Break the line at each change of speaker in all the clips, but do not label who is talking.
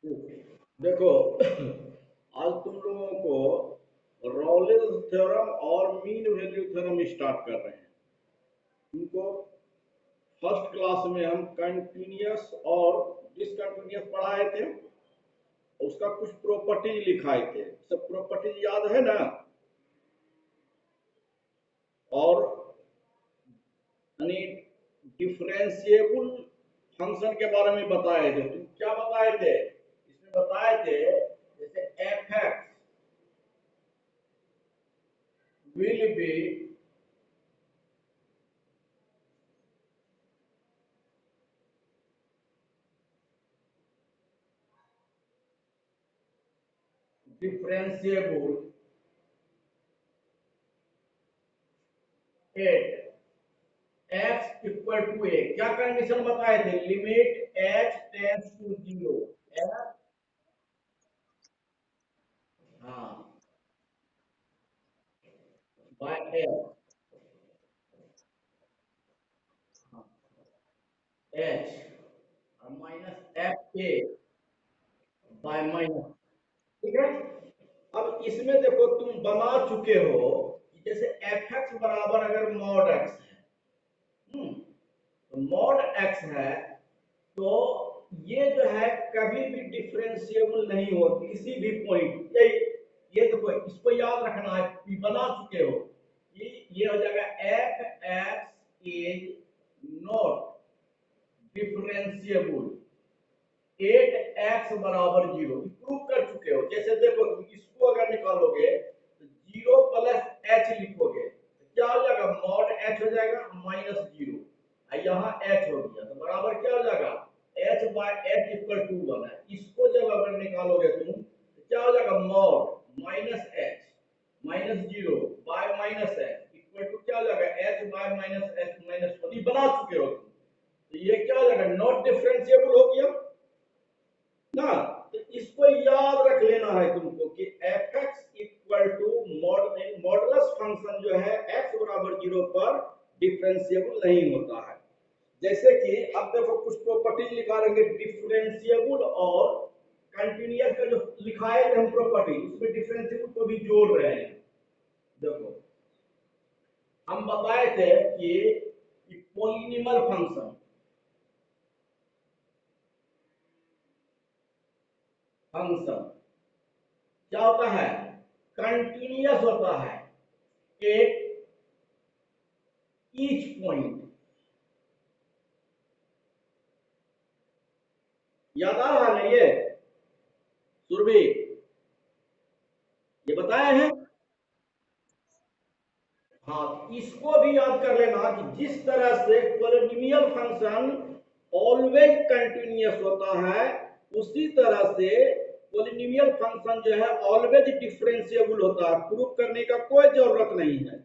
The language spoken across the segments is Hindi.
देखो आज तुम लोगों को रॉलेस थ्योरम और मीन वैल्यू थ्योरम स्टार्ट कर रहे हैं। तुमको फर्स्ट क्लास में हम कंटिन्यूअस और डिसकंटिन्यूअस पढ़ाए थे। उसका कुछ प्रॉपर्टीज लिखाए थे, सब प्रॉपर्टीज याद है ना। और यानी डिफरेंशिएबल फंक्शन के बारे में बताए थे। तुम क्या बताए थे इसमें? बताए थे जैसे F X will be differentiable at X equal to A. क्या कंडीशन बताए थे? Limit H tends to zero. F, हाँ, बाय एफ, एच और minus F A by minus. ठीक है। अब इसमें देखो तुम बना चुके हो कि जैसे एफ एक्स बराबर अगर मॉड एक्स है, तो मॉड एक्स है, तो ये जो है कभी भी डिफरेंशिएबल नहीं हो किसी भी पॉइंट। ये देखो, इसको याद रखना है, बना चुके हो कि ये हो जाएगा F X is not differentiable at X बराबर जीरो। प्रूव कर चुके हो। जैसे देखो तुम इसको अगर निकालोगे तो जीरो प्लस एच लिखोगे तो क्या हो जाएगा? मॉड एच हो जाएगा माइनस जीरो। यहाँ एच हो गया तो बराबर क्या हो जाएगा? H by H equal to one है। इसको जब अगर निकालोगे तुम तो क्या हो जाएगा? Mod minus H minus zero by minus H equal to क्या हो जाएगा? H by minus H minus one. बना चुके हो तुम, तो ये क्या हो जाएगा? नॉट डिफरेंशिएबल हो गया ना। तो इसको याद रख लेना है तुमको कि F X equal to modulus function जो है एक्स बराबर जीरो पर डिफरेंशिएबल नहीं होता है। जैसे कि अब देखो कुछ प्रॉपर्टीज लिखा रहेंगे डिफरेंशिएबल और कंटिन्यूअस का जो लिखाए थे हम प्रॉपर्टी, उसमें डिफरेंशिएबल को भी जोड़ रहे हैं। देखो हम बताए थे कि पॉलिनॉमियल फंक्शन क्या होता है? कंटिन्यूअस होता है एट ईच पॉइंट। याद आ रहा है ना ये सुरभि? ये बताए हैं। हाँ, इसको भी याद कर लेना कि जिस तरह से पॉलिनॉमियल फंक्शन ऑलवेज कंटिन्यूअस होता है, उसी तरह से पॉलिनॉमियल फंक्शन जो है ऑलवेज डिफरेंशिएबल होता है। प्रूफ करने का कोई जरूरत नहीं है।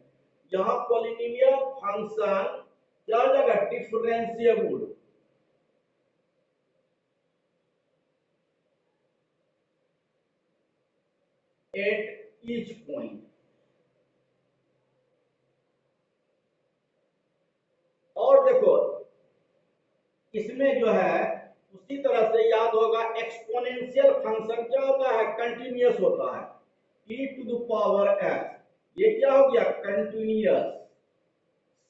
यहाँ पॉलिनॉमियल फंक्शन क्या जगह डिफरेंशिएबल एट ईच पॉइंट। और देखो इसमें जो है उसी तरह से याद होगा एक्सपोनेंशियल फंक्शन क्या होता है? कंटिन्यूअस होता है। e to the power x, ये क्या हो गया? कंटिन्यूअस।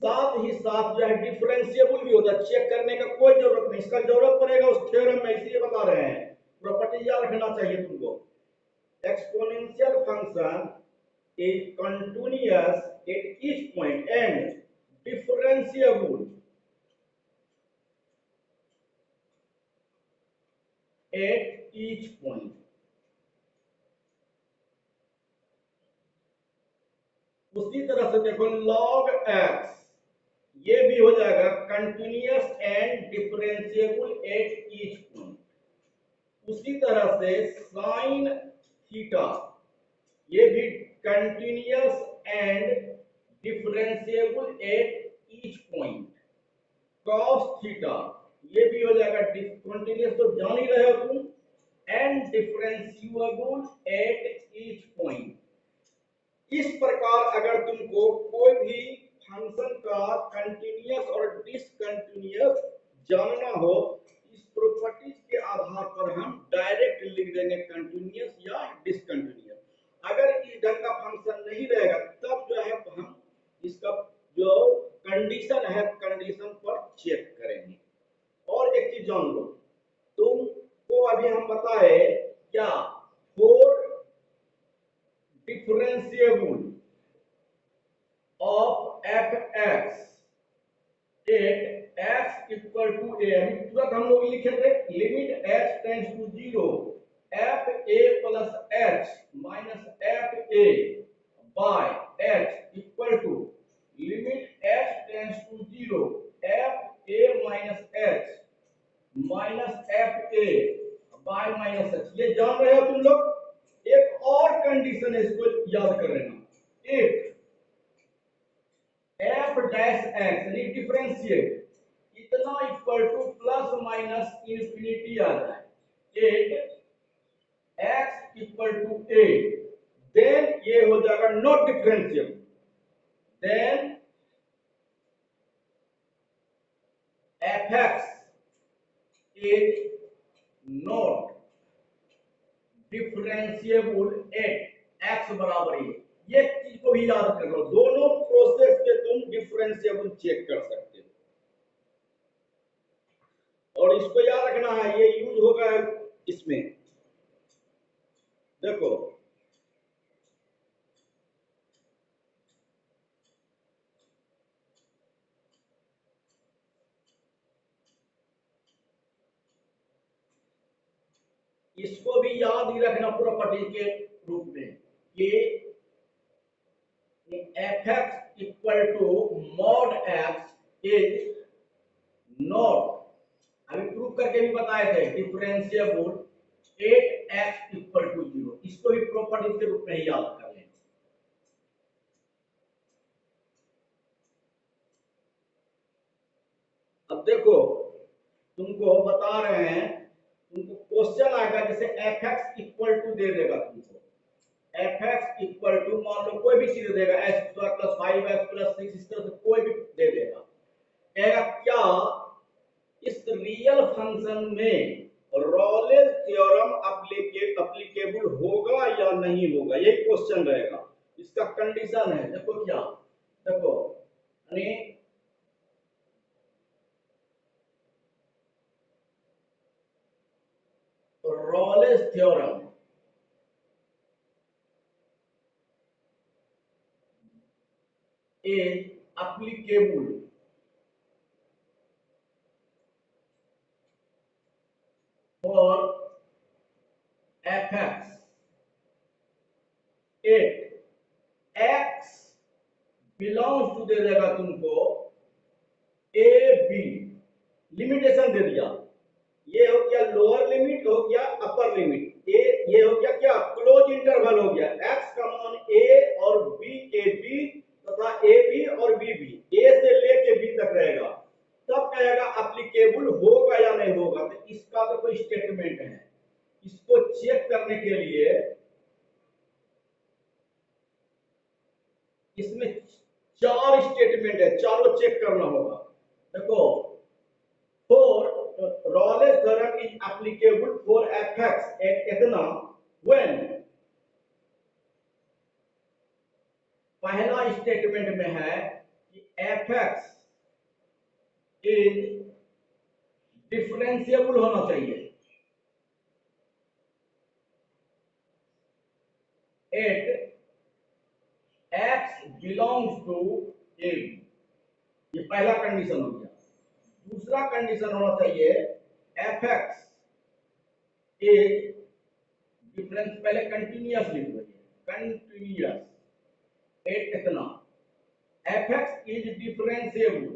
साथ ही साथ जो है डिफरेंशिएबल भी होता है। चेक करने का कोई जरूरत नहीं, इसका जरूरत पड़ेगा उस थ्योरम में, इसलिए बता रहे हैं। प्रॉपर्टी याद रखना चाहिए तुमको। Exponential function is continuous at each point and differentiable at each point। उसी तरह से देखो log x, ये भी हो जाएगा continuous and differentiable at each point. उसी तरह से साइन थीटा, ये भी continuous and differentiable at each point. cos theta, ये भी हो जाएगा कंटिन्यूअस, तो जान ही रहे हो तुम, and differentiable at each point. इस प्रकार अगर तुमको कोई भी फंक्शन का कंटिन्यूअस और डिसकंटिन्यूअस जानना हो, इस प्रॉपर्टीज के आधार पर हम डायरेक्ट लिख देंगे कंटिन्यूअस या डिसकंटिन्यूअस। अगर इस ढंग का फंक्शन नहीं रहेगा तब जो है हम इसका जो कंडीशन है कंडीशन पर चेक करेंगे। और एक चीज जान लो, तुमको अभी हम बताए क्या, for differentiable of F X at X equal to A, अभी तुरंत हम लोग लिखे थे limit H tends to zero F A plus H minus F A by H equal to limit H tends to zero F A minus H minus F A by minus H. ये जान रहे हो तुम लोग। एक और कंडीशन है, इसको याद कर लेना। इफ एफ डैश एक्स यानी डिफरेंशिएट इतना equal to plus minus infinity आ जाए at X equal to A, then ये हो जाएगा not differentiable. Then F X is not differentiable at X बराबर ए। ये चीज को भी याद कर लो, दोनों प्रोसेस पे तुम डिफरेंशिएबल चेक कर सकते हो। और इसको याद रखना है, ये यूज होगा इसमें। देखो इसको भी याद ही रखना प्रॉपर्टी के रूप में कि F X equal to mod X is not, अभी प्रूव करके भी बताए थे, differentiable at X equal to zero. इसको भी प्रॉपर्टी के रूप में ही याद कर लेना। अब देखो तुमको बता रहे हैं, तुमको क्वेश्चन आएगा जैसे एफ एक्स इक्वल टू दे देगा तुमको, एफ एक्स इक्वल टू मान लो कोई भी चीज देगा x square plus 5x plus 6, इस तरह से कोई भी दे देगा। कहेगा क्या इस रियल फंक्शन में रॉलेस थ्योरम एप्लीकेबल होगा या नहीं होगा, यही क्वेश्चन रहेगा। इसका कंडीशन है, देखो क्या, देखो यानी Rolle's theorem is applicable for fx if x belongs to दे देगा तुमको a b, लिमिटेशन दे दिया, ये हो गया लोअर लिमिट, हो गया अपर लिमिट, ए ये हो गया क्या क्लोज इंटरवल हो गया, x का मान a और b के बीच तथा ए बी और बी भी, ए से लेके बी तक रहेगा, तब कहेगा एप्लीकेबल होगा या नहीं होगा। तो इसका तो कोई स्टेटमेंट है, इसको चेक करने के लिए इसमें चार स्टेटमेंट है, चारों चेक करना होगा। देखो for Rolle's theorem is applicable for F X at इतना व्हेन, पहला स्टेटमेंट में है कि fx इज डिफरेंशिएबल होना चाहिए at x belongs to a, ये पहला कंडीशन हो गया। दूसरा कंडीशन होना चाहिए fx इज डिफरेंस, पहले कंटिन्यूअस लिख लीजिए, कंटिन्यूअस एट इतना, fx is differentiable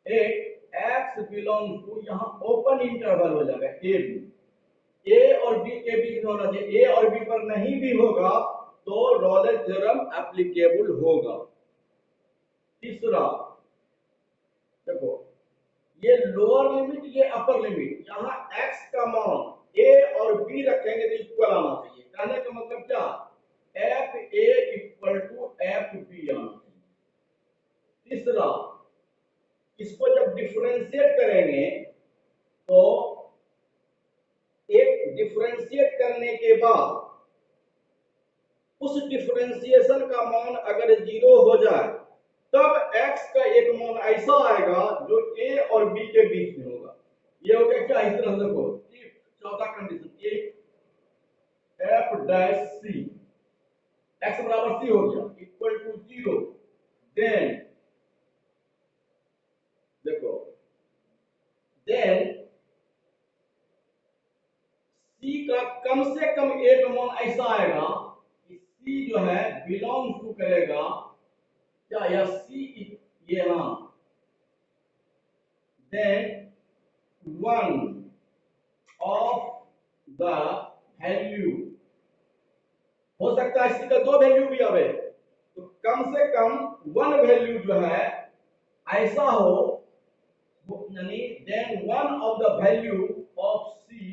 at x belong to, यहां ओपन इंटरवल हो जाएगा ए बी, ए और बी के बीच में होना चाहिए, ए और बी पर नहीं भी होगा तो रॉलेस थ्योरम एप्लीकेबल होगा। तीसरा देखो ये लोअर लिमिट ये अपर लिमिट, यहाँ x का मान a और b रखेंगे तो इक्वल आना चाहिए। कहने का मतलब क्या, F A equal to F B आना चाहिए। तीसरा इसको जब डिफरेंशिएट करेंगे तो एक डिफरेंशिएट करने के बाद उस डिफरेंशिएशन का मान अगर 0 हो जाए तब x का एक मान ऐसा आएगा जो a और b के बीच में होगा। ये हो गया क्या, इस तरह से देखो, चौथा condition f dash c, x बराबर c हो गया इक्वल टू 0, देन देखो, देन c का कम से कम एक मान ऐसा आएगा कि c जो है बिलोंग टू करेगा क्या, या c, ये हाँ, then one of the value, हो सकता है इसी का दो वैल्यू भी आवे, तो कम से कम वन वैल्यू जो है ऐसा हो, यानी then one of the value of C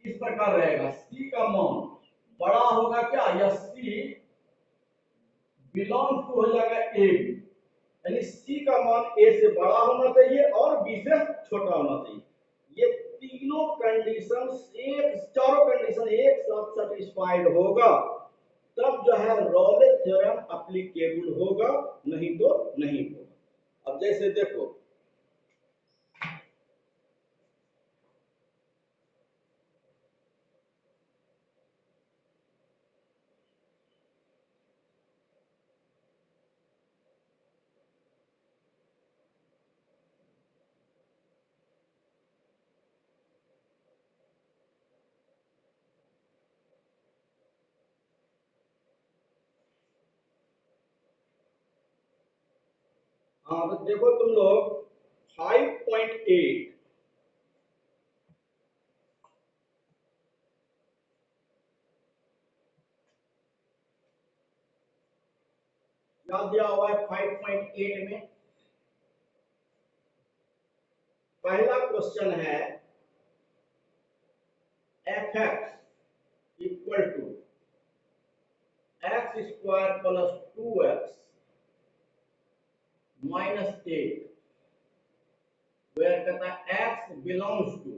इस प्रकार रहेगा, सी का मान बड़ा होगा क्या, या सी बिलोंग टू हो जाएगा ए, यानी सी का मान ए से बड़ा होना चाहिए और बी से छोटा होना चाहिए। ये तीनों कंडीशन, एक चारों कंडीशन एक साथ सेटिस्फाइड होगा तब जो है रॉले थ्योरम एप्लीकेबल होगा, नहीं तो नहीं होगा। अब जैसे देखो, हाँ तो देखो तुम लोग 5.8 याद दिया हुआ है। 5.8 में पहला क्वेश्चन है F X equal to X square plus 2x minus 8, where कहता है x बिलोंग्स टू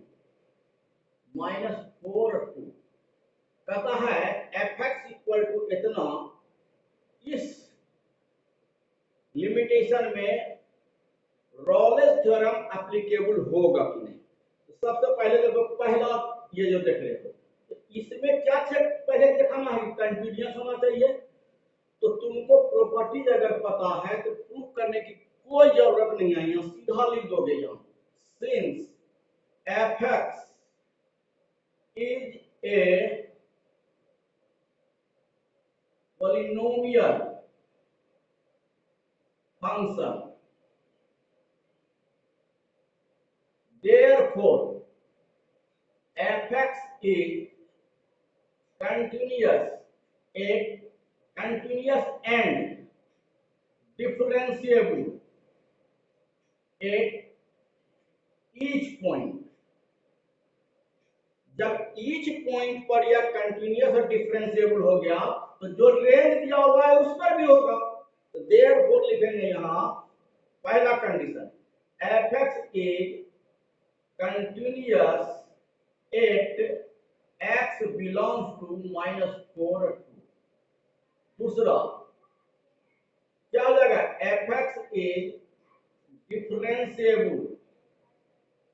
-4 2, कहता है एफ एक्स इक्वल टू इतना, इस लिमिटेशन में रॉलेस थ्योरम एप्लीकेबल होगा कि नहीं। तो सबसे पहले देखो, पहला ये जो देख रहे हो, तो इसमें क्या चेक पहले दिखाना है, कंटिन्यूअस होना चाहिए। तो तुमको प्रॉपर्टीज अगर पता है तो प्रूफ करने की कोई जरूरत नहीं है, यहाँ सीधा लिख दोगे, यहाँ since F X is a polynomial function, therefore fx is continuous, a continuous and differentiable at each point। जब each point पर यह कंटिन्यूअस और डिफरेंशिएबल हो गया तो जो रेंज दिया हुआ है उस पर भी होगा। तो therefore लिखेंगे यहाँ पहला condition, fx is continuous at x belongs to -4 2। दूसरा क्या हो जाएगा, F X is differentiable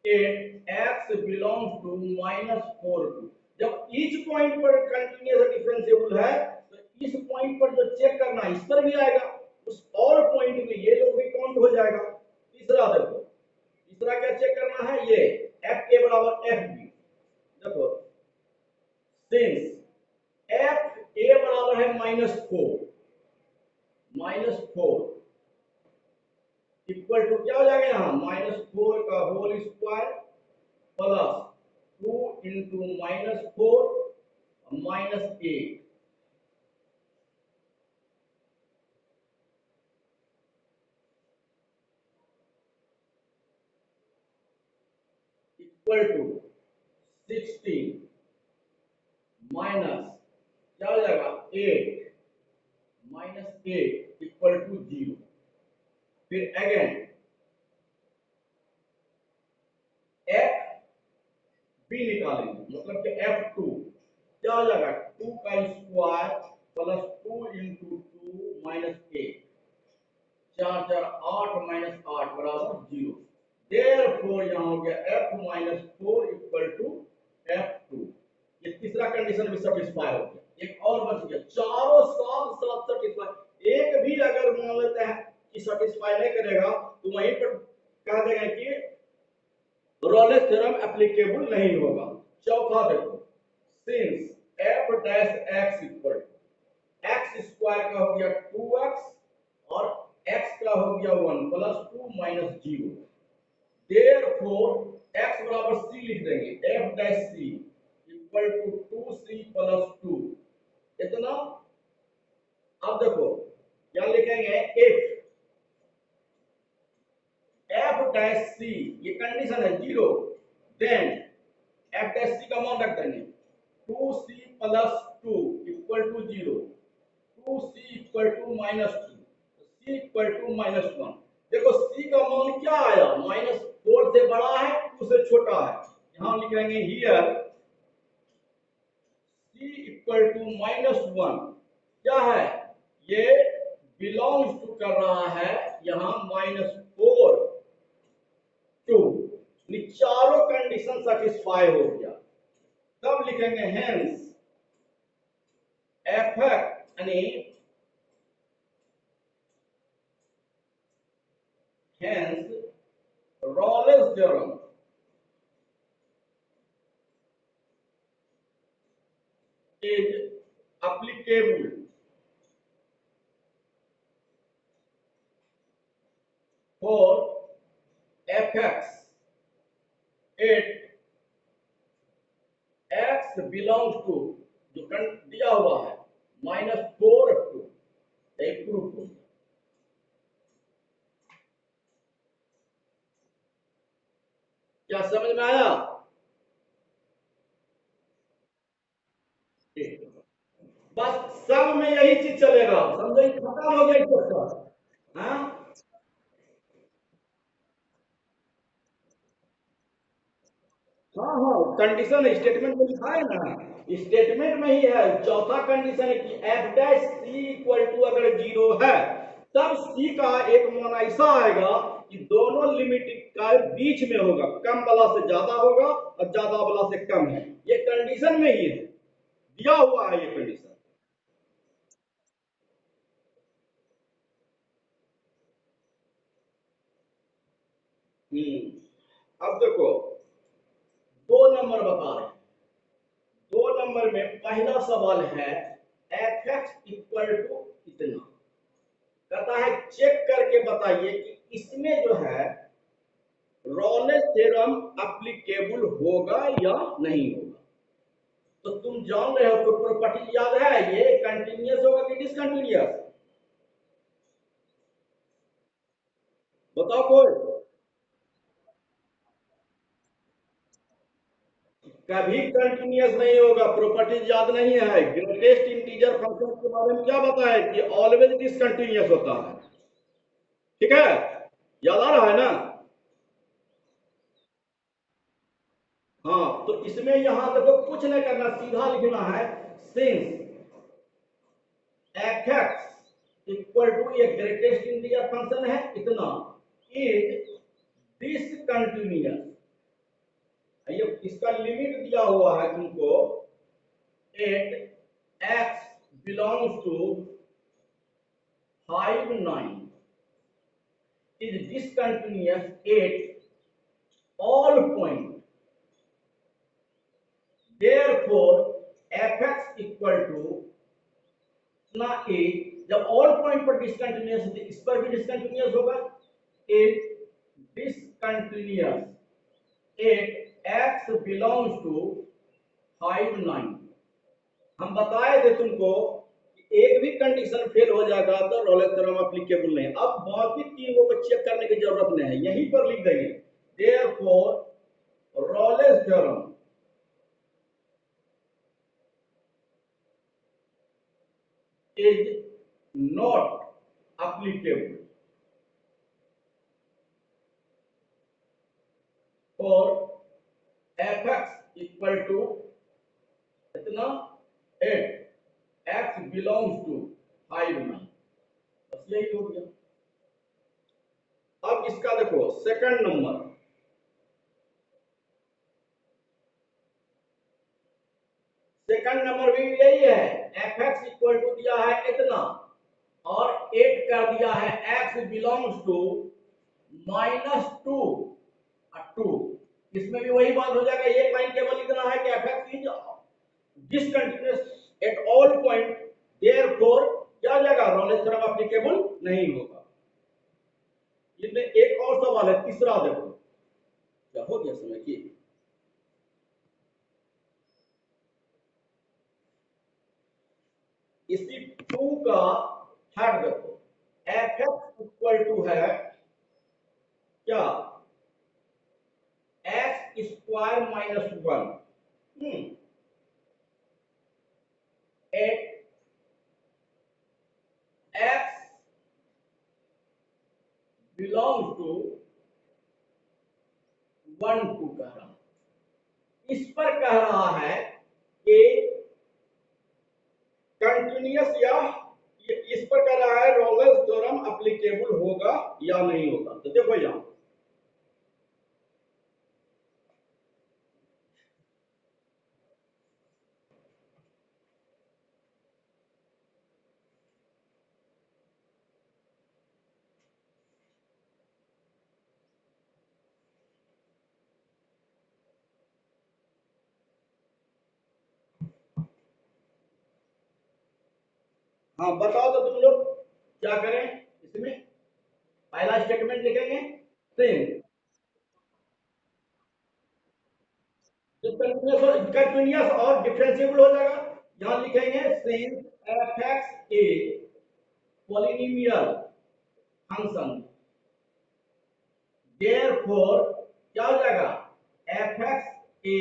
at X belongs to -4 2। जब ईच पॉइंट पर कंटिन्यूअस डिफरेंशिएबल है तो इस पॉइंट पर जो चेक करना है इस पर भी आएगा, उस और पॉइंट में ये लोग भी काउंट हो जाएगा। तीसरा देखो, तीसरा क्या चेक करना है, ये एफ ए बराबर एफ बी। देखो सिंस एफ ए बराबर है -4 इक्वल टू क्या हो जाएगा, यहाँ -4 का whole square plus 2 into -4 -8 equal to 16 minus क्या हो जाएगा 8 -8 इक्वल टू 0। फिर अगेन निकालेंगे, मतलब कि F2 क्या हो जाएगा, 2 का square plus 2 into 2 minus 8, 4 4 8 minus 8 बराबर 0। देयरफॉर यहाँ हो गया F minus 4 equal to F2। ये तीसरा कंडीशन भी सेटिस्फाई हो गया, एक और बच गया, चारों साथ साथ सेटिस्फाई। एक भी अगर मान लेते हैं कि सेटिस्फाई नहीं करेगा तो वहीं पर कह देंगे कि रोलेस थ्योरम एप्लीकेबल नहीं होगा। चौथा देखो, since f dash x equal to x square का हो गया 2x और x का हो गया 1 प्लस 2 माइनस 0, देयरफॉर x बराबर c लिख देंगे, f dash c equal to 2c plus 2 इतना। अब देखो क्या लिखेंगे, if f डैश c ये कंडीशन है 0, देन f डैश c का मान रख देंगे 2c plus 2 equal to 0, 2c equal to minus 2, c equal to minus 1। देखो c का मान क्या आया, माइनस 4 से बड़ा है 2 से छोटा है, यहां लिखेंगे here c equal to minus 1 क्या है, ये बिलोंग्स टू कर रहा है यहां माइनस 4 2, चारों कंडीशन सेटिस्फाई हो गया। तब लिखेंगे हेंस एफ यानी hence Rolle's theorem is applicable for fx it x belongs to जो दिया हुआ है -4 टू एक प्रूफ हो। क्या समझ में आया, बस सब में यही चीज चलेगा, समझे, खत्म हो गया चैप्टर। हाँ हाँ हाँ, कंडीशन स्टेटमेंट में लिखा है ना, स्टेटमेंट में ही है। चौथा कंडीशन है कि F dash C equal to अगर 0 है तब सी का एक मान ऐसा आएगा कि दोनों लिमिट का बीच में होगा, कम वाला से ज्यादा होगा और ज्यादा वाला से कम है, ये कंडीशन में ही है, दिया हुआ है ये कंडीशन। अब देखो 2 नंबर बता रहे हैं, 2 नंबर में पहला सवाल है एफ एक्स इक्वल टू इतना, कहता है चेक करके बताइए कि इसमें जो है रोलेस थ्योरम एप्लीकेबल होगा या नहीं होगा। तो तुम जान रहे हो, तो प्रॉपर्टी याद है, ये कंटीन्यूअस होगा कि डिसकंटीन्यूअस, बताओ कोई। कभी कंटीन्यूअस नहीं होगा, प्रॉपर्टीज याद नहीं है। ग्रेटेस्ट इंटीजर फंक्शन के बारे में क्या बताया कि ऑलवेज डिसकंटीन्यूअस होता है, ठीक है, याद आ रहा है ना। हाँ, तो इसमें यहां देखो कुछ नहीं करना, सीधा लिखना है since F X equal to ये ग्रेटेस्ट इंटीजर फंक्शन है इतना, इज डिसकंटीन्यूअस, ये इसका लिमिट दिया हुआ है तुमको, at X belongs to 5 9 is discontinuous at all points, therefore fx equal to ना ए, जब ऑल पॉइंट पर डिसकंटिन्यूअस है इस पर भी डिसकंटिन्यूअस होगा, it discontinuous at X belongs to 5 9। हम बताए थे तुमको कि एक भी कंडीशन फेल हो जाएगा तो रोलेस थ्योरम एप्लीकेबल नहीं। अब बाकी तीनों को चेक करने की जरूरत नहीं है, यहीं पर लिख देंगे therefore Rolle's theorem is not applicable for fx equal to इतना 8, एक्स बिलोंग्स टू 5 9, बस यही हो गया। अब इसका देखो सेकंड नंबर, सेकंड नंबर भी यही है, एफ एक्स इक्वल टू दिया है इतना और 8 कर दिया है एक्स बिलोंग्स टू -2 2। इसमें भी वही बात हो जाएगा, एक लाइन केवल इतना है कि F X is discontinuous eight all point, therefore क्या हो जाएगा, रॉलेस थ्योरम एप्लीकेबल नहीं होगा। इसमें एक और सवाल है तीसरा, देखो क्या हो गया समय की, इसी 2 का थर्ड देखो, एफ एक्स इक्वल टू है क्या, X square -1 at X belongs to 1 2 कह रहा हूं। इस पर कह रहा है कि कंटिन्यूअस या इस पर कह रहा है रॉलेस थ्योरम एप्लीकेबल होगा या नहीं होगा। तो देखो यहां हाँ बताओ तो तुम लोग क्या करें इसमें, पहला स्टेटमेंट लिखेंगे सिंस कंटिन्यूअस और डिफरेंशिएबल हो जाएगा, यहां लिखेंगे since F x a polynomial function, therefore क्या हो जाएगा, F x A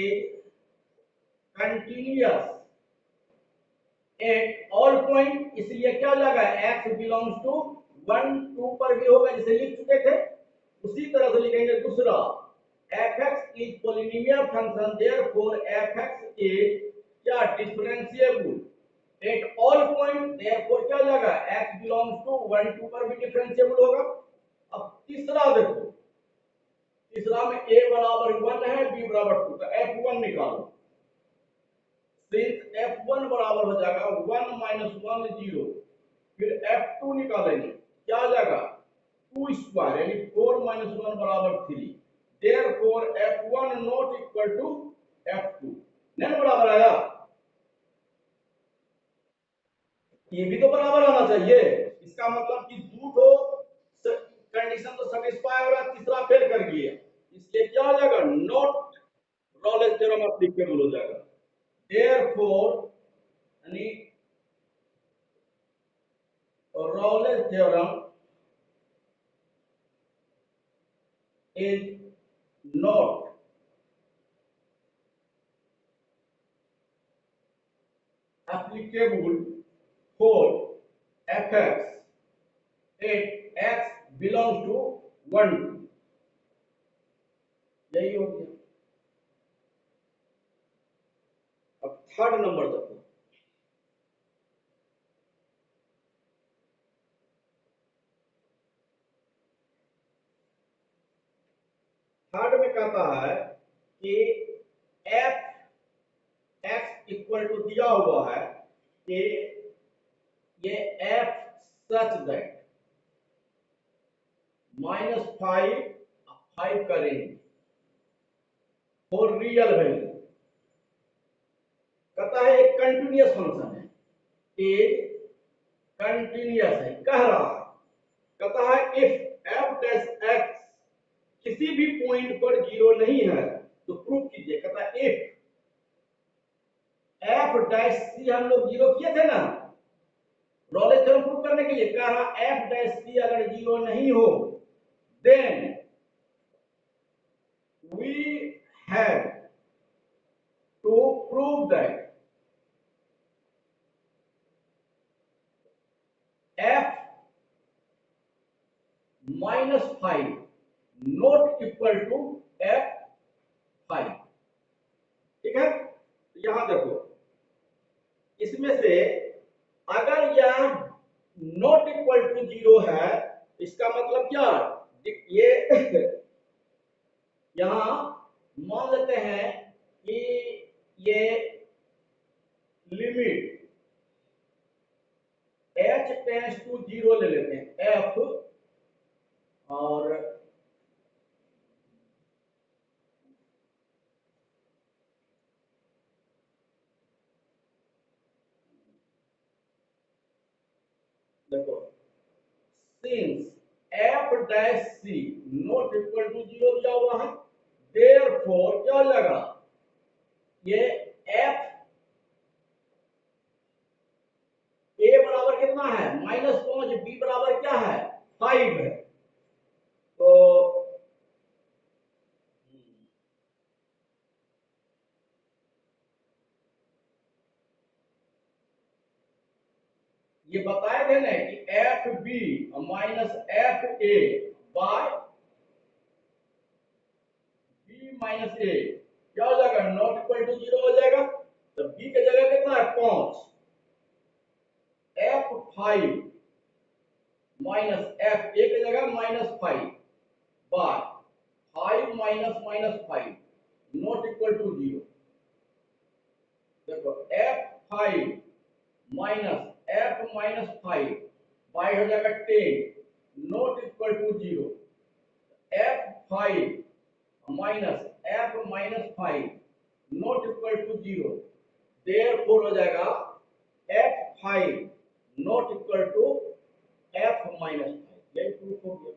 continuous at all point, इसलिए क्या हो जाएगा, एक्स बिलोंग्स टू 1 2 पर भी होगा जिसे लिख चुके थे, उसी तरह से लिखेंगे दूसरा, F X is polynomial function, therefore F X is क्या differentiable at all point, therefore क्या हो जाएगा, एक्स बिलोंग्स टू 1 2 पर भी डिफरेंशिएबल होगा। अब तीसरा देखो, तीसरा में a बराबर 1 है, b बराबर 2, तो f1 निकालो, सिंस f1 बराबर हो जाएगा 1 -1 0, फिर f2 निकालेंगे, क्या आ जाएगा 2 स्क्वायर यानी 4 - 1 बराबर 3, therefore f1 not equal to f2, नहीं बराबर आया, ये भी तो बराबर आना चाहिए, इसका मतलब कि दो कंडीशन तो सेटिस्फाई हो रहा है, तीसरा फेल कर गया, इसलिए क्या हो जाएगा, नॉट रॉलेस थ्योरम एप्लीकेबल हो जाएगा। देयरफॉर यानी Rolle's theorem is not applicable for fx if x belongs to 1 यही हो गया। अब थर्ड नंबर देखो, थर्ड में कहता है कि एफ एक्स इक्वल टू दिया हुआ है कि ये एफ सच दैट -5 करेंगे फॉर रियल वैल्यू, कहता है एक कंटिन्यूअस फंक्शन है, ए कंटिन्यूअस है, कह रहा है, कहता है इफ एफ डैश एक्स किसी भी पॉइंट पर 0 नहीं है तो प्रूव कीजिए, कहता है इफ एफ डैश सी हम लोग 0 किए थे ना रॉलेस थ्योरम प्रूव करने के लिए, कह रहा एफ डैश सी अगर 0 नहीं हो then we have to prove that F -5 not equal to f5, ठीक है। यहां देखो, इसमें से अगर यह नॉट इक्वल टू जीरो है, इसका मतलब क्या, ये यहां मान लेते हैं कि ये limit h tends to zero ले लेते हैं f, और देखो, since f dash c not equal to zero दिया हुआ है, देयरफॉर क्या हो जाएगा, ये f a बराबर कितना है -5, b बराबर क्या है 5 है, तो ये बताए थे ना कि F B minus F A by B minus A क्या हो जाएगा, नॉट इक्वल टू जीरो हो जाएगा। तो बी की जगह कितना है 5, एफ 5 माइनस एफ ए की जगह -5 by 5 minus 5 not equal to zero. देखो एफ 5 माइनस f-5 बाय हो जाएगा 10 not equal to zero. f5 minus f-5 not equal to zero, therefore हो जाएगा f5 not equal to f-5। यही प्रूफ हो गया।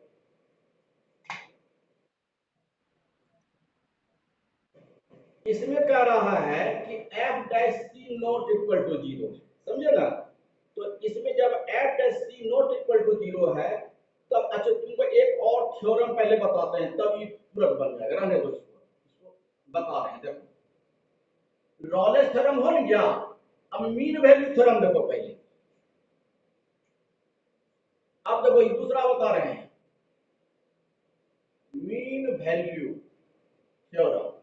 इसमें कह रहा है कि f dash c not equal to zero, समझे ना। तो इसमें जब f dash c not equal to zero है, तब अच्छा तुमको एक और थ्योरम पहले बताते हैं, तब ये तुरंत बन जाएगा। रहने दो, इसको बता रहे हैं। देखो रॉलेस थ्योरम हो गया, अब मीन वैल्यू थ्योरम देखो पहले। अब देखो ये दूसरा बता रहे हैं, मीन वैल्यू थ्योरम।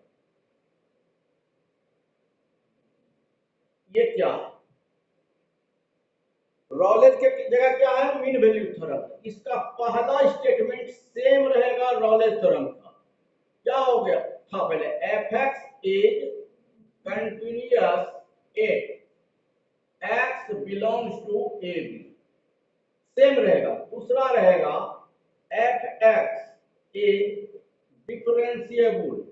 ये क्या है, रॉलेस के जगह क्या है, मीन वैल्यू थ्योरम। इसका पहला स्टेटमेंट सेम रहेगा रॉलेस थ्योरम का। क्या हो गया था पहले, F X is continuous at X belongs to A B, same रहेगा। दूसरा रहेगा F X is differentiable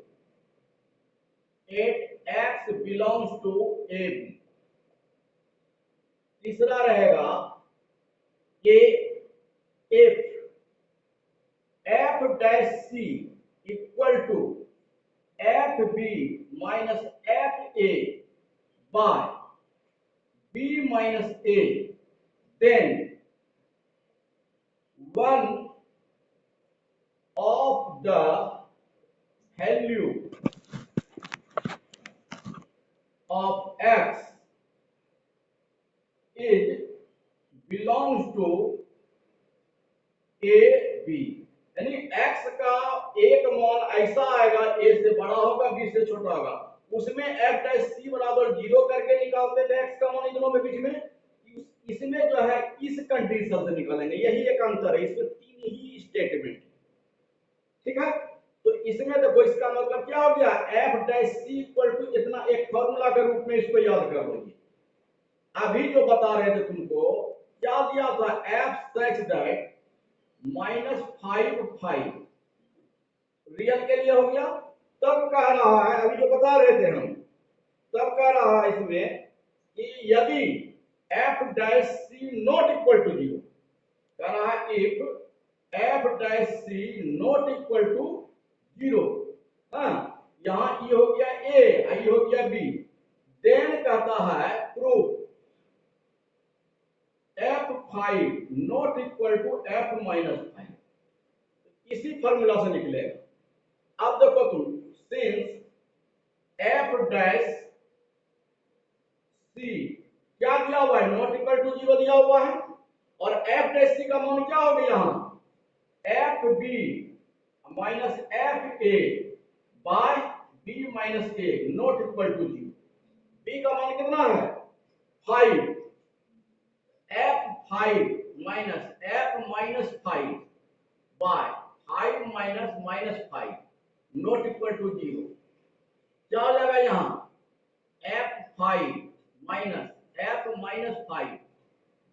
at X belongs to A B. तीसरा रहेगा कि if f dash c equal to F B minus F A by B minus A, then one of the value of x is belongs to A B, यानी x का एक मान ऐसा आएगा a से बड़ा होगा b से छोटा होगा, उसमें f डैश c बराबर जीरो करके निकालते थे x का मान इन दोनों के बीच में। इसमें जो है इस कंडीशन से निकालेंगे, यही एक अंतर है। इसमें तीन ही स्टेटमेंट, ठीक है। तो इसमें देखो इसका मतलब क्या हो गया, f dash c equal to इतना, एक फार्मूला के रूप में इसको याद कर लो। अभी जो बता रहे थे तुमको, क्या दिया था, f सच दैट -5 रियल के लिए हो गया। तब कह रहा है, अभी जो बता रहे थे हम, तब कह रहा है इसमें कि यदि f dash c not equal to zero, कह रहा है if f dash c not equal to zero, हाँ यहां ये हो गया a, ये हो गया b, देन कहता है proof f5 not equal to f-5, इसी फॉर्मूला से निकलेगा। अब देखो तुम, सिंस f डैश c क्या दिया हुआ है, नॉट इक्वल टू जीरो दिया हुआ है, और f डैश c का मान क्या हो गया, यहां F B minus F A by B minus A not equal to zero. B का मान कितना है 5, F 5 minus F minus 5 by 5 minus minus 5 not equal to 0। क्या हो जाएगा यहाँ F 5 minus F minus 5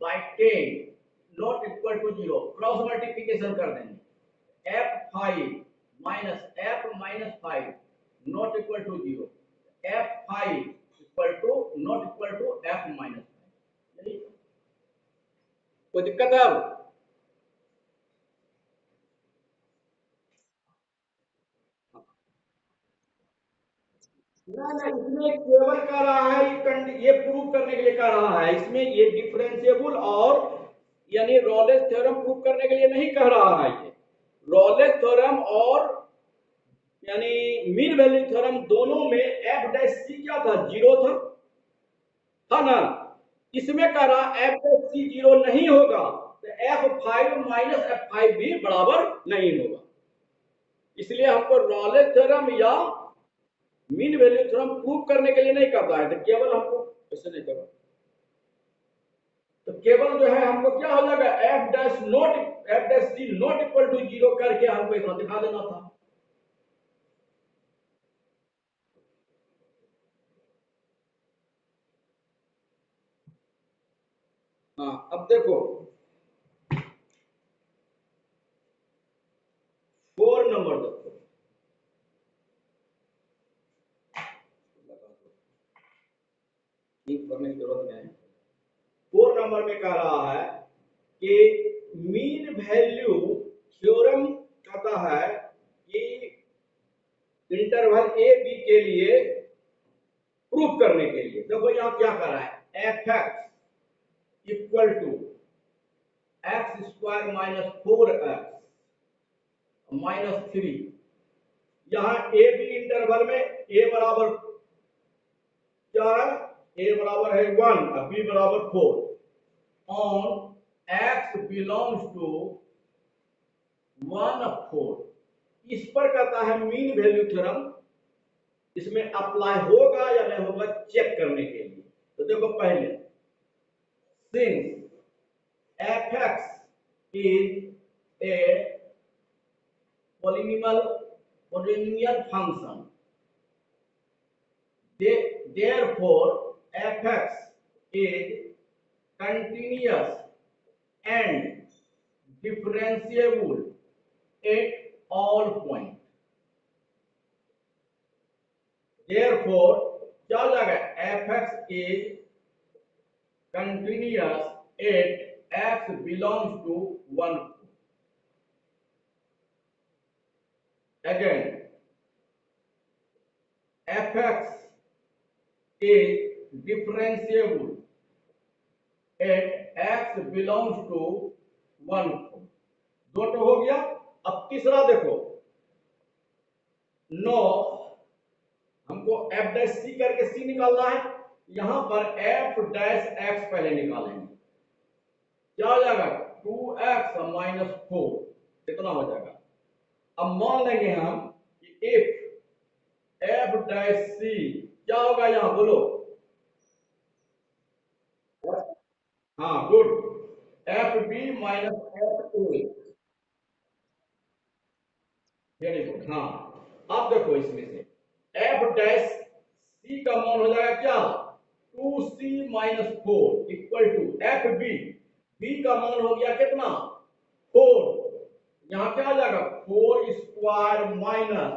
by 10 not equal to 0। Cross multiplication कर देंगे F 5 minus F minus 5 not equal to 0। F 5 equal to not equal to F minus 5। कोई दिक्कत है अब? ना इसमें केवल कह रहा है ये प्रूव करने के लिए कह रहा है, इसमें ये डिफरेंशिएबल और यानी रॉलेस थ्योरम प्रूव करने के लिए नहीं कह रहा है। ये रॉलेस थ्योरम और यानी मीन वैल्यू थ्योरम दोनों में एफ डैश सी क्या था 0 था ना। इसमें कह रहा एफ डैश सी 0 नहीं होगा तो F5 माइनस F5 भी बराबर नहीं होगा। इसलिए हमको रॉलेस थ्योरम या मीन वैल्यू थ्योरम प्रूव करने के लिए नहीं करता है, तो केवल हमको ऐसे नहीं करना, तो केवल जो है हमको क्या हो जाएगा F dash C not equal to 0 करके हमको इतना दिखा देना था। हाँ अब देखो 4 नंबर देखो, करने की जरूरत नहीं है। 4 नंबर में कह रहा है कि मीन वैल्यू थ्योरम कहता है कि इंटरवल ए बी के लिए प्रूफ करने के लिए देखो यहां क्या कर रहा है F X equal to X square minus 4x minus 3। यहां ए बी इंटरवल में ए बराबर क्या है, ए बराबर है 1 और बी बराबर 4 ऑन x बिलोंग्स टू 1 4। इस पर कहता है मीन वैल्यू थ्योरम इसमें अप्लाई होगा या नहीं होगा चेक करने के लिए। तो देखो पहले since fx is a polynomial function, therefore fx is continuous and differentiable at all points. Therefore क्या हो जाएगा fx is continuous at x belongs to 1। Again fx is differentiable at x belongs to 1। दो तो हो गया। अब तीसरा देखो नो हमको f डैश सी करके सी निकालना है, यहां पर f डैश x पहले निकालेंगे। क्या हो जाएगा 2x माइनस 4 कितना हो जाएगा। अब मान लेंगे हम कि इफ f डैश सी क्या होगा यहां बोलो। हाँ good F B minus F A very good. हाँ अब देखो इसमें से एफ डैश सी का मान हो जाएगा क्या 2c minus 4 equal to F B, B का मान हो गया कितना 4। यहां क्या आ जाएगा 4 स्क्वायर माइनस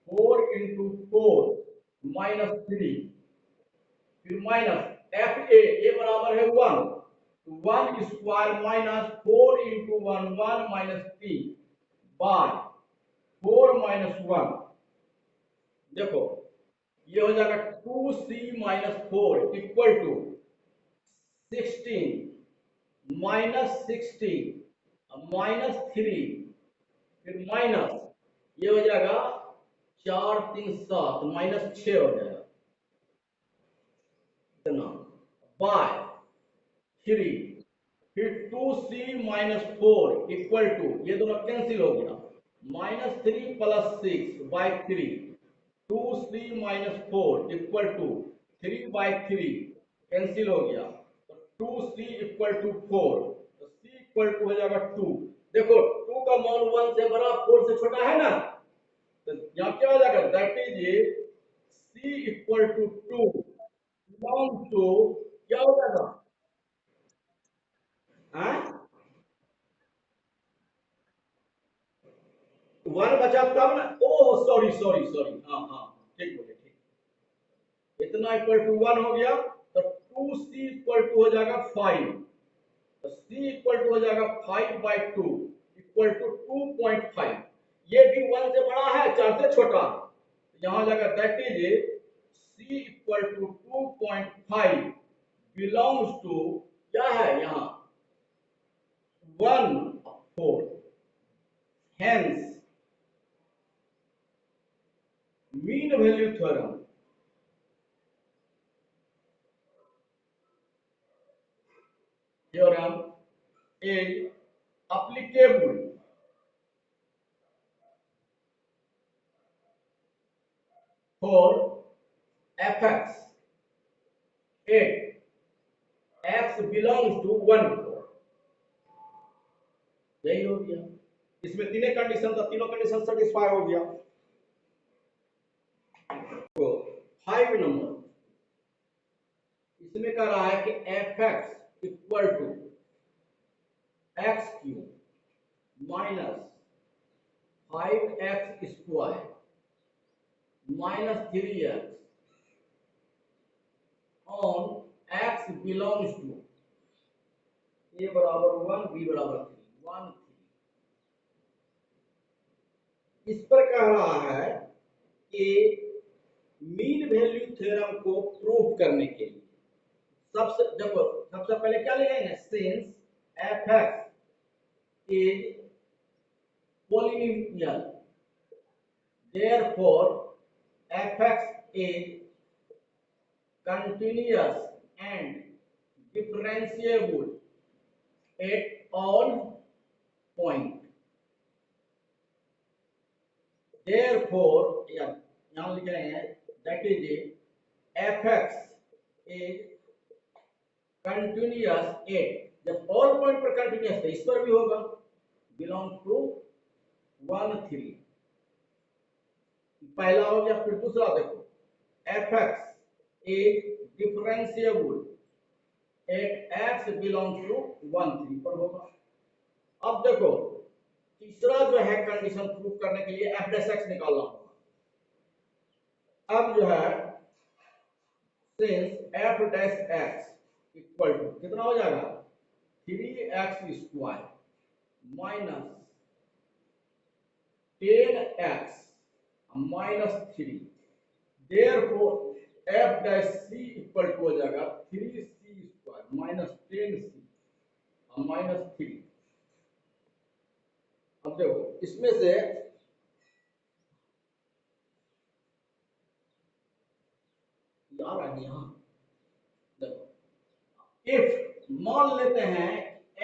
4 इंटू 4 माइनस 3 फिर माइनस एफ ए बराबर है 1, 1 square minus 4 into 1 1 minus 3 by 4 minus 1। देखो ये हो जाएगा 2c minus 4 equal to 16 minus 16 minus 3 फिर माइनस ये हो जाएगा 4 3 7 माइनस 6 हो जाएगा इतना बाय 3 फिर 2c माइनस 4 इक्वल टू ये दोनों कैंसिल हो गया minus 3 plus 6 by 3 2c minus 4 equal to 3/3 cancel हो गया, तो 2c इक्वल टू 4, तो c इक्वल टू हो जाएगा 2। देखो 2 का मान 1 से बड़ा 4 से छोटा है ना, तो यहाँ क्या हो जाएगा, that is c equal to 2 belong to, क्या हो जाएगा, हाँ 1 बचा तब ना, ओह सॉरी सॉरी सॉरी, हाँ हाँ ठीक बोले, ठीक, इतना इक्वल टू 1 हो गया, तो 2c इक्वल टू हो जाएगा 5, तो c इक्वल टू हो जाएगा 5/2 इक्वल टू 2.5। ये भी 1 से बड़ा है 4 से छोटा है, तो यहाँ जाएगा that is c equal to 2.5 belongs to, क्या है यहाँ 1/4, hence mean value theorem is applicable for fx if x belongs to 1/4। यही हो गया, इसमें तीनों कंडीशन था, तीनों कंडीशन सेटिस्फाई हो गया। तो 5 नंबर, इसमें कह रहा है कि fx equal to x cube minus 5x square minus 3x on x belongs to a बराबर 1 b बराबर 3 1 3। इस पर कह रहा है कि मीन वैल्यू थ्योरम को प्रूव करने के लिए सबसे देखो, सबसे पहले क्या लिखेंगे, since fx is polynomial therefore fx is continuous and differentiable at all point, therefore यहाँ लिख रहे हैं that is fx is continuous at, जब all point पर continuous है इस पर भी होगा, belong to 1 3, पहला हो गया। फिर दूसरा देखो fx is differentiable at x belongs to 1 3 पर होगा। अब देखो तीसरा जो है कंडीशन प्रूव करने के लिए f डैश x निकालना होगा। अब जो है since f dash x equal to कितना हो जाएगा 3x square minus 10x minus 3, therefore f dash c equal to हो जाएगा 3c square minus 10c minus 3। अब देखो इसमें से यार आ गया, देखो इफ मान लेते हैं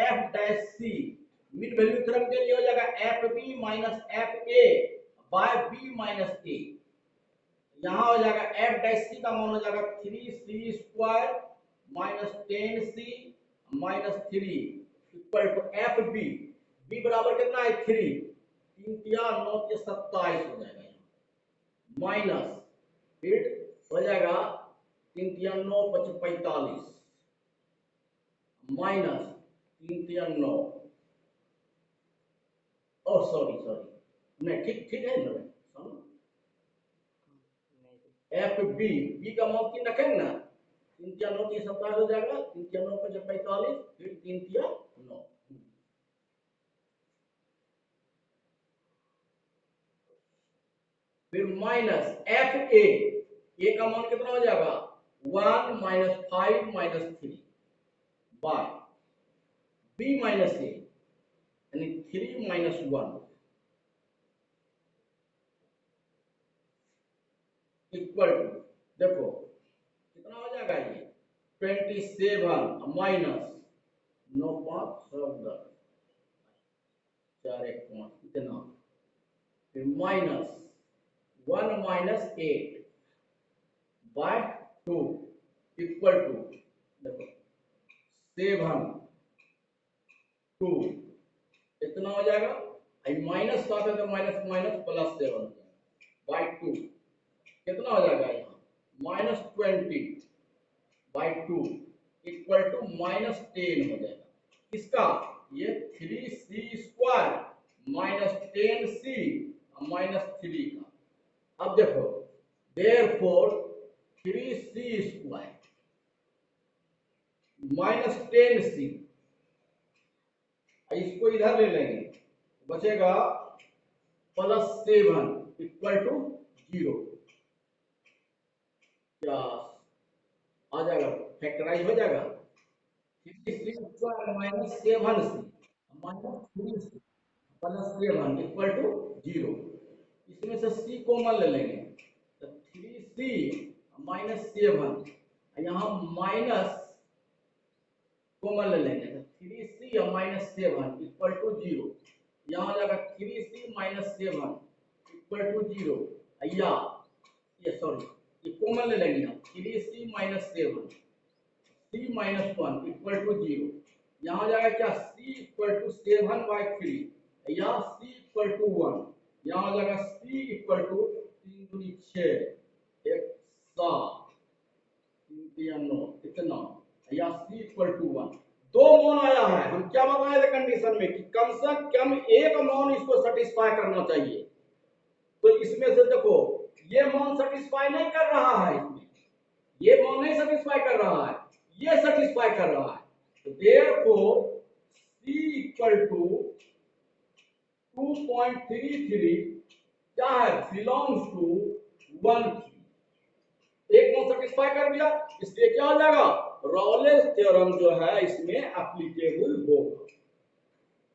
f dash c mid value theorem के लिए हो जाएगा fb minus fa by b minus a, यहाँ हो जाएगा f डैश c का मान हो जाएगा 3c square minus 10c minus 3 equal to fb, b बराबर कितना है 3, 3 या 9 के 27 हो जाएगा, माइनस फिर हो जाएगा 3 या 9 45 माइनस 3 या 9, और सॉरी सॉरी नहीं ठीक ठीक है ना, एफ बी बी का मान 3 रखेंगे ना, 3 या 9 के 27 हो जाएगा, 3 या 9 45 फिर 3 या 9, फिर माइनस एफ ए का मान कितना हो जाएगा 1 minus 5 minus 3 by B minus A यानी 3 माइनस 1 इक्वल टू, देखो कितना हो जाएगा ये 27 माइनस 9 5 10 4 1 5 इतना, फिर minus 1 minus 8 by 2 equal to देखो 7 2 इतना हो जाएगा, माइनस का तो माइनस माइनस प्लस 7 बाई 2 कितना हो जाएगा यहाँ -20/2 इक्वल टू -10 हो जाएगा। किसका? ये 3c² -10c -3 का। अब देखो therefore 3c² -10c, इसको इधर ले लेंगे, बचेगा +7 इक्वल टू 0। क्या आ जाएगा? फैक्टराइज हो जाएगा। 3c² -7c -3c +7 equal to 0। इसमें से c कॉमन ले लेंगे तो 3c -7, यहाँ माइनस कॉमन ले लेंगे तो 3c -7 इक्वल टू 0। यहाँ आ जाएगा 3c -7 इक्वल टू 0, या ये सॉरी ये कॉमन ले लेंगे हम 3c -7 c -1 इक्वल टू 0। यहाँ हो जाएगा क्या c इक्वल टू 7/3 या c इक्वल टू 1। यहाँ हो जाएगा c इक्वल टू 3 दूनी 6 1 7 3 3 9 इतना, या c इक्वल टू 1। दो मान आया है, हम क्या बताए थे कंडीशन में कि कम से कम एक मान इसको सेटिस्फाई करना चाहिए। तो इसमें से देखो ये मान सेटिस्फाई नहीं कर रहा है, इसमें ये मान नहीं सेटिस्फाई कर रहा है, ये सेटिस्फाई कर रहा है। तो therefore c इक्वल टू 2.33 क्या है? Belongs to 1। एक मान सेटिस्फाई कर दिया, इसलिए क्या हो जाएगा? रॉलेस थ्योरम जो है इसमें एप्लीकेबल होगा।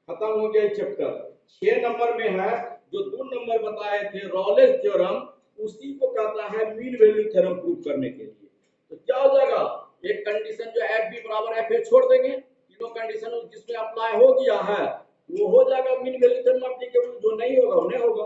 खत्म हो गया चैप्टर। 6 नंबर में है जो 2 नंबर बताए थे रॉलेस थ्योरम, उसी को कहता है मीन वैल्यू थ्योरम प्रूव करने के लिए। तो क्या हो जाएगा? एक कंडीशन जो एफ बी बराबर एफ ए छोड़ देंगे, तीनों कंडीशन जिसमें अप्लाई हो गया है वो हो जाएगा मीन वैल्यू थ्योरम एप्लीकेबल, जो नहीं होगा वो नहीं होगा।